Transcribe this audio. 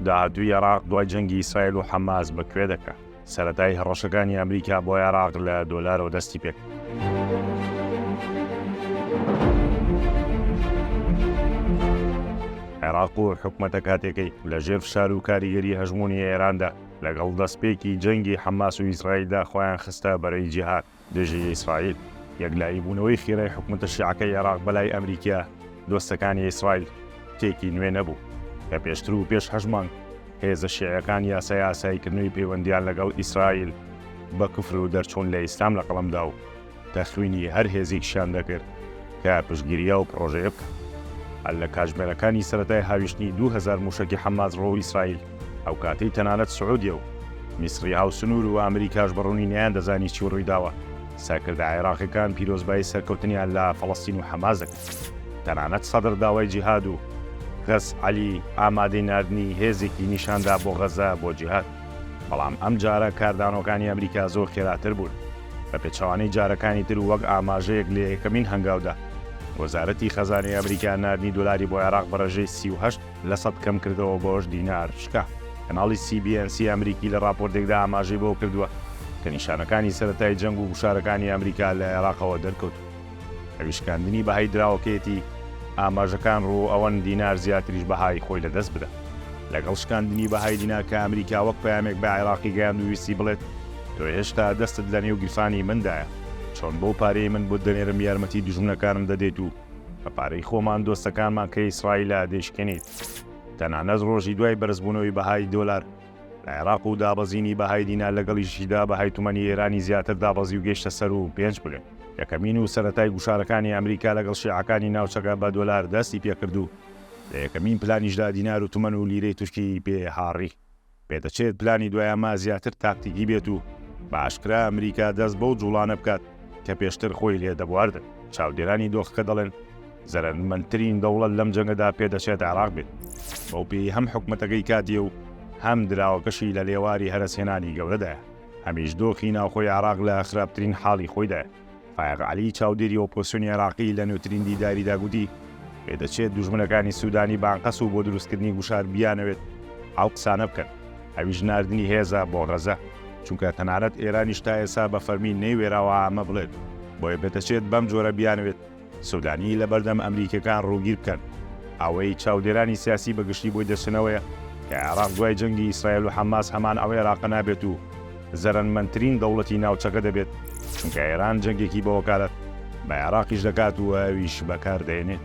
داهاتووی عێراق دوای جەنگی ئیسرائیل و حەماس بەکوێ دەکات. سەرەتای هەڕەشەکانی ئەمریکا بۆ عێراق لە دۆلارەوە دەستی پێک. عێراق و حکومەتە کاتێکەی لەژێر فشار و کاریگەری هەژمونی ئێراندا لەگەڵ دەستپێکی جەنگی حەماس و ئیسرائیلدا خۆیان خستە بەرەی جیهاد دژی ئیسرائیل. یەکلایی بوونەوەی خێرای حکومەتە شیعەکەی عێراق بەلای ئەمریکا دۆستەکانی ئیسرائیل تێکی نوێ نەبوو کە پێشتر و پێش هەژمانگ هێزە شیعەکان یاساییکردنەوەی پەیوەندیان لەگەڵ ئیسرائیل بە کوفر و دەرچوون لە ئیسلام لە قەڵەمدا و تەخوینی هەر هێزێکیشیان دەکرد کە پشتگیریە و پرۆژەیە بکات. هەر لە کاتژمێرەکانی سەرەتای هاویشتنی 2000 موشەکی حەماس ڕۆ ئیسرائیل ئەو کاتەی تەنانەت سعودیە و میسری هاوسنوور و ئەمریکاش بەڕوونی نەیان دەزانی چی ڕوویداوە. سەرکردە عێراقیەکان پیرۆزبایی سەرکەوتنیان لە فەڵەستین و حەماس دەکرد. تەنانەت سەدر داوای جیهاد و غەز عەلی ئامادەی ناردنی هێزێکی نیشاندا بۆ غەزە بۆ جیهاد. بەڵام ئەم جارە کاردانەوەکانی ئەمریکا زۆر خێراتر بوون. بە پێچەوانەی جارەکانی تر وەک ئاماژەیەک لە یەکەمین هەنگاودا وەزارەتی خەزانەی ئەمریکا ناردنی دۆلاری بۆ عێراق بەڕێژەی 38 لە سەد کەم کردەوە بۆش دینار شکا. کەناڵی CBNC ئەمریکی لە راپۆرتێکدا ئاماژەی بۆ کردووە کە نیشانەکانی سەرەتای جەنگ و گوشارەکانی ئەمریکا لە عێراقەوە دەرکەوت. ئەویشکاندنی بەهای دراوەکەیەتی ئاماژەکان ڕوو ئەوەن دینار زیاتریش بەهای خۆی لەدەست بدە. لەگەڵ شکاندنی بەهای دینار کە ئەمریکا وەک پەیامێک بە عێراقی گەیاند و ویستی بڵێت تۆ هێشتا دەستت لە نێو گیرفانی مندایە، چۆن بۆ پارەی من بۆ دەنێرم یارمەتی دوژمنەکانم دەدێت و بە پارەی خۆمان دۆستەکانمان کە ئیسرائیلە دەیشکێنیت. تەنانەت ڕۆژی دوای بەرزبوونەوەی بەهای دۆلار لە عێراق و دابەزینی بەهای دینار لەگەڵیشیدا بەهای تومەنی ئێرانی زیاتر دابەزی و گەیشتە سەر و 5 بڵێن. یەکەمین و سەرەتای گوشارەکانی ئەمریکا لەگەڵ شیعەکانی ناوچەکە بە دۆلار دەستی پێکرد و لە یەکەمین پلانیشدا دینار و تومەن و لیرەی توشکی پێ هاڕی. پێدەچێت پلانی دوایەمە زیاتر تاکتیکی بێت و بە ئاشکرا ئەمریکا دەست بەو جوڵانە بکات کە پێشتر خۆی لێ دەبواردن. چاودێرانی دۆخەکە دەڵێن زەرمەندترین دەوڵەت لەم جەنگەدا پێدەچێت عێراق بێت. بەو پێی هەم حکومەتەکەی کاتیە و هەم دراوەکەشی لە لێواری هەرەسهێنانی گەورەدایە. هەمیش دۆخی ناوخۆی عێراق لە خراپترین حاڵی خۆیدایە. فایق عەلی چاودێری ئۆپۆزیسیۆنی عێراقی لە نوێترین دیداریدا گوتی پێدەچێت دوژمنەکانی سوودانی بانقەس و بۆ دروستکردنی گوشار بیانەوێت ئەو قسانە بکەن. ئەویش ناردنی هێزە بۆ غەزە، چونکە تەنانەت ئێرانیش تا ئێستا بە فەرمی نەیوێراوە ئەمە بڵێت. بۆیە بێتەچێت بەم جۆرە بیانوێت سوودانی لە بەردەم ئەمریکەکان ڕووگیر بکەن. ئەوەی چاودێرانی سیاسی بەگشتی بۆی دەچنەوەیە کە عێراق دوای جەنگی ئیسرائیل و حەماس هەمان ئەوەی عێراق نابێت و زەرمەندترین دەوڵەتی ناوچەکە دەبێت، چونکە ئێران جەنگێکی بە وەکالەت بە عێراقیش دەکات و ئەویش بەکاردێنێت.